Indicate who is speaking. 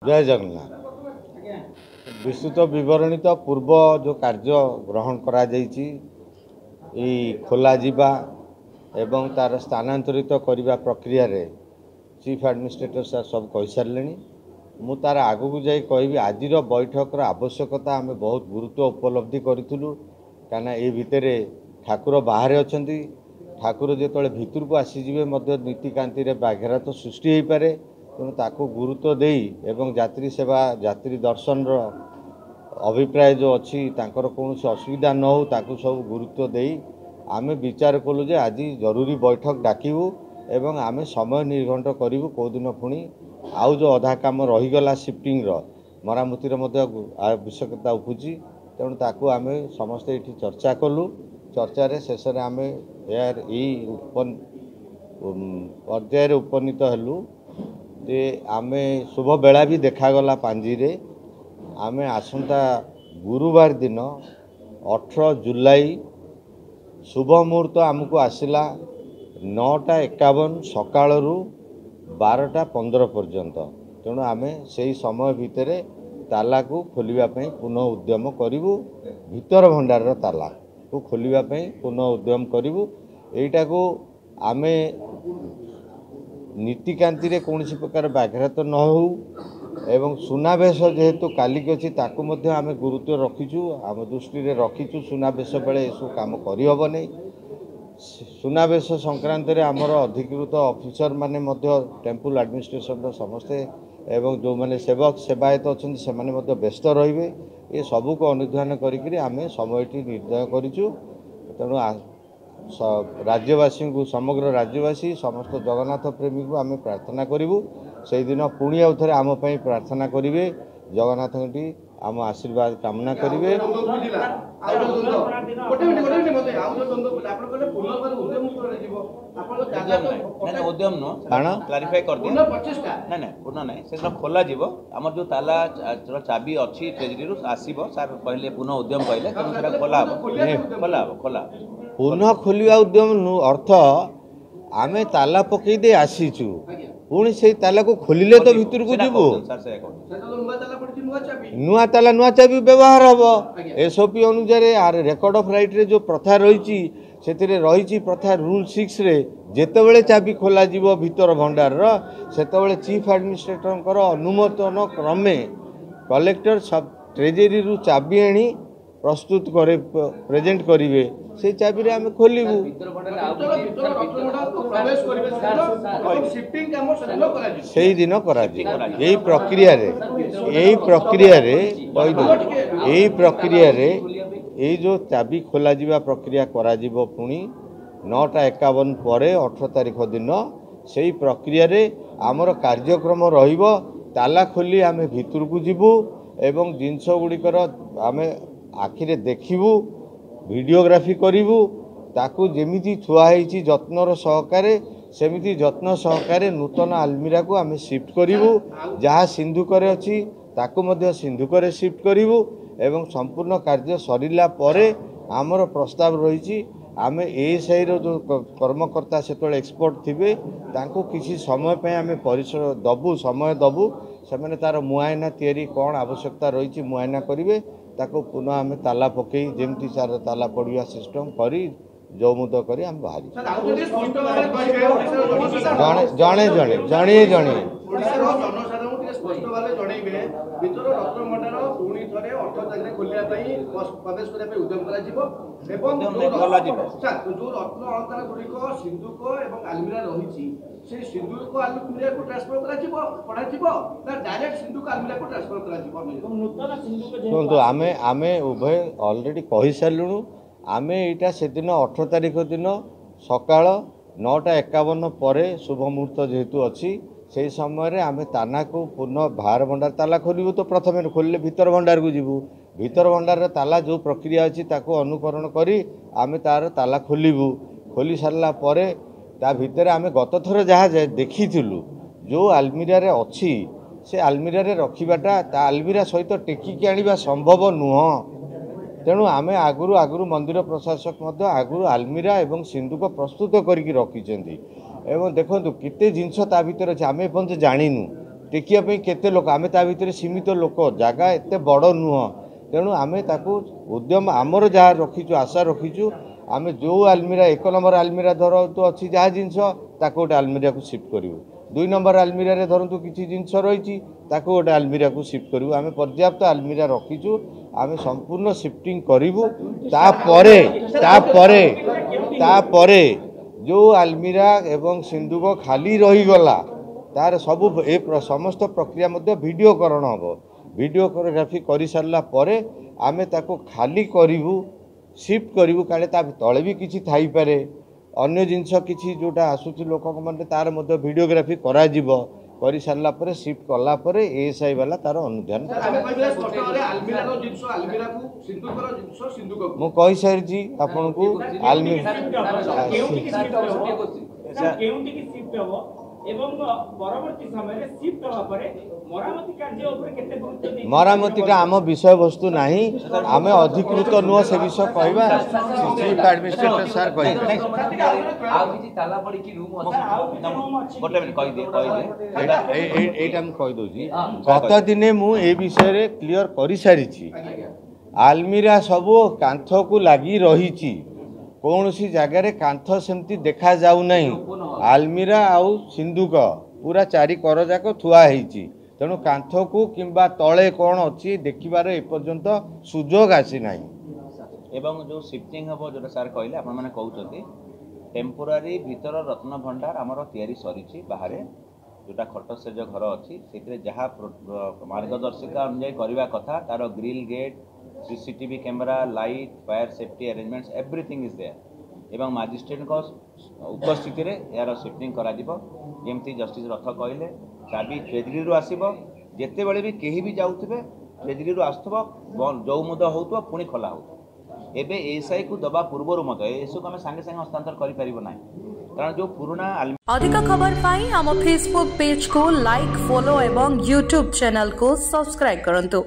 Speaker 1: जय जगन्नाथ। विस्तृत विवरणी तो पूर्व जो कार्य ग्रहण करा खोला जीवा एवं तार स्थानांतरित करने प्रक्रिया रे चीफ एडमिनिस्ट्रेटर सर सब कही सारे मु तार आगु को जाई कहि आज बैठक आवश्यकता आम बहुत गुरुत्व उपलब्धि करूँ कहीं ये भितर ठाकुर बाहर अच्छा ठाकुर जो भितर को आसीजे नीतिकांति व्याघात सृष्टि हो पारे तेणु ताकू गुरुत्व देई एवं यात्री सेवा यात्री दर्शन अभिप्राय जो अच्छी तांकर कौन असुविधा न हो ताकू सब गुरुत्व देई आमे विचार कलु जे आज जरूरी बैठक डाकू एवं आमे समय निर्घंट करूँ कौ दिन पुणी आउ जो अधा काम रहीगला शिफ्टिंग मरामतीर आवश्यकता उपुजी तेणु ताकू आमे समस्ते ये चर्चा कलु चर्चा शेष में आमे यार पर्यायर उपनीत हेलु जे आमे शुभ बेला भी देखागला पांजी रे आमे आसंता गुरुवार दिन 18 जुलाई शुभ मुहूर्त आमको आसला 9:51 सकाळरू 12:15 पर्यंत तेणु आमे से समय भितर ताला को खोलिबा पई पुनः उद्यम करिवु भीतर भंडार ताला को खोलिबा पई पुनः उद्यम करिवु एटा को आमे नीतिकांति रे कौन प्रकार व्याघात न हो एवं सुनावेश जेहेतु कालिक अच्छी ताकू मध्य आमे गुरुत्व रखीचु आम दृष्टि रे रखीचु सुनावेश बेले यू काम करहब नहीं सुनावेश संक्रांत रे आमर अधिकृत ऑफिसर माने मध्य टेम्पल एडमिनिस्ट्रेशन समस्ते एवं जो माने सेवक सेवायत अच्छा से व्यस्त रे ये सबू को अनुधान करी आमे समयटी निर्णय करूँ तेणु राज्यवासी को समग्र राज्यवासी समस्त जगन्नाथ प्रेमी को आम प्रार्थना करूँ से दिन पुणी आउ थे आम प्रार्थना करेंगे जगन्नाथ आम आशीर्वाद कामना करेंगे
Speaker 2: खोल आम जो ताला चाबी अच्छी ट्रेजरी आसो सार कहले पुनः उद्यम कहले खोला
Speaker 1: पुनः खोलिया उद्यम अर्थ आमे ताला पकई दे आसीचु पुणी से ताला को खोलिले तो भीतर को जीवु नुआ ताला नुआ चाबी व्यवहार हम एसओपी अनुसार आर रेकर्ड ऑफ राइट रे जो प्रथा रही रही प्रथा रूल 6 रे जेतेबेले चाबी खोला जीवो भीतर भंडार सेतेबेले चीफ एडमिनिस्ट्रेटर अनुमोदन क्रमे कलेक्टर सब ट्रेजरी रु चाबी आनी प्रस्तुत करे प्रेजेंट करिवे से चाबी रे आमे खोलिबु सेही दिन करा यही प्रक्रिया रे यही जो चाबी खोला जीवा प्रक्रिया करा जीवो पुणी 9:51 पर 18 तारिख दिन से प्रक्रिया रे आमर कार्यक्रम रहिबो ताला खोली आमे भितर को जीवु एवं जिनस गुड़िकर आमे आखिरे देखिबु वीडियोग्राफी करिवु ताकू जेमिति थुआ हेछि जत्नर सहकारे सेमिति जत्न सहकारे नूतन आलमीरा को आमे शिफ्ट करिवु जहाँ सिंधुकरे अछि ताकू मध्य सिंधुकरे शिफ्ट करिवु एवं संपूर्ण कार्य सरिला परे आमर प्रस्ताव रही आमे एएसआई रो जो कर्मकर्ता सेतोले एक्सपर्ट थिबे तांको किसी समय पे आमे परिसर दबु समय दबु से तार मुआयना तैयारी कौन आवश्यकता रही मुआयना करेंगे ताको पुनः आम ताला पकई जमी सार ताला पड़ा सिस्टम करी जौमुद करी आम बाहरी जड़े जड़े जड़े जड़े आमे आमे उभय ऑलरेडी कहि सारलुनु आमे एटा से दिन 18 तारिख दिन सकाळ 9:51 पर शुभ मुहूर्त जेहेतु अच्छी से समय आमे ताना को पुनः बाहर भंडार ताला खोलू तो प्रथम खोलिले भीतर भंडार को जीवु भीतर भंडार ताला जो प्रक्रिया अच्छी ताको अनुकरण करी आमे तार ताला खोलू खोली सारला परे ता भितर आमे गत थर जहाँ देखीलु जो आलमीरा रे अच्छी से आलमीरा रे रखिबाटा ता आलमीरा सहित टेकिकी आनिबा संभव नुह तेणु आमे आगुरु आगुरु मंदिर प्रशासक आगुरु आलमीरा एवं सिंधुक प्रस्तुत करिकी रखिछन्ती एवं देखंतु केते जिनस ता भितर अछि आमे पंच जानिनु टेकिया केते लोक आमे ता भितर सीमित लोक जगह एते बड़ नुह तेणु आमे ताकू उद्यम आमर जहाँ रखीचु आशा रखीचु आमे जो आलमीरा 1 नंबर आलमीरा धर तो अच्छी जहाँ जिनस ताको गोटे आलमीरा को शिफ्ट करूँ 2 नंबर आलमीरा रे धरतु किसी जिनस रही ताको गोटे आलमीरा को शिफ्ट करूँ आमे पर्याप्त आलमीरा रखीचु आमे संपूर्ण शिफ्टिंग करूँ तापरे जो आलमीरा एवं सिंधुक खाली रहीगला तार सबू समस्त प्रक्रिया मध्य वीडियोकरण हम वीडियोग्राफी कर सारा पर आमे ताको खाली करूँ शिफ्ट करूँ काले तले भी किसी थाई पारे अन्य जिनस किसी जोटा आसूची लोक मैंने तार मध्य वीडियोग्राफी कर सारा पर शिफ्ट कलापर एएसआई वाला तार अनुधान मु कही सारी आपन को मरामती का आम विषय वस्तु नहीं आम अधिकृत नुह से विषय कहवा चीफ एडमिनिस्ट्रेटर सर कही गत दिने मुझे विषय क्लियर कर सारी आलमीरा सब कांथ को लगी रही कौन सी जगार कांथ सेमती देखा जाऊ नहीं आलमीरा आउ सिंधुक पूरा चारि कर जाक थुआई तेणु कांथ को किंबा तले कौन अच्छी देखिबार एपर्यंत सुजोग आसी ना
Speaker 2: एवं जो शिफ्टिंग हम जो सर कहले आप कहते टेम्पोरारी भीतर रत्न भंडार आमर तैयारी सरी बाहर जोटा खट से जो घर अच्छी से जहाँ मार्गदर्शिका अनुजाई करने कथा तार grill gate CCTV camera light fire safety arrangements everything is there एवं मजिस्ट्रेट उपस्थित यार शिफ्टिंग करमती जस्टिस रथ कहले चाबी ट्रेजरी आसब जिते बड़े भी कहीं भी जाऊे ट्रेजरी आसुव जो मुद हो पुणी खोला हो एबे एसआई को दबा पूर्वर मत एसब आम सांगे सांगे हस्तांतर करें कारण जो पुराना
Speaker 3: अधिक खबर पाई हम फेसबुक पेज को लाइक फॉलो एवं यूट्यूब चैनल को सब्सक्राइब करंतु।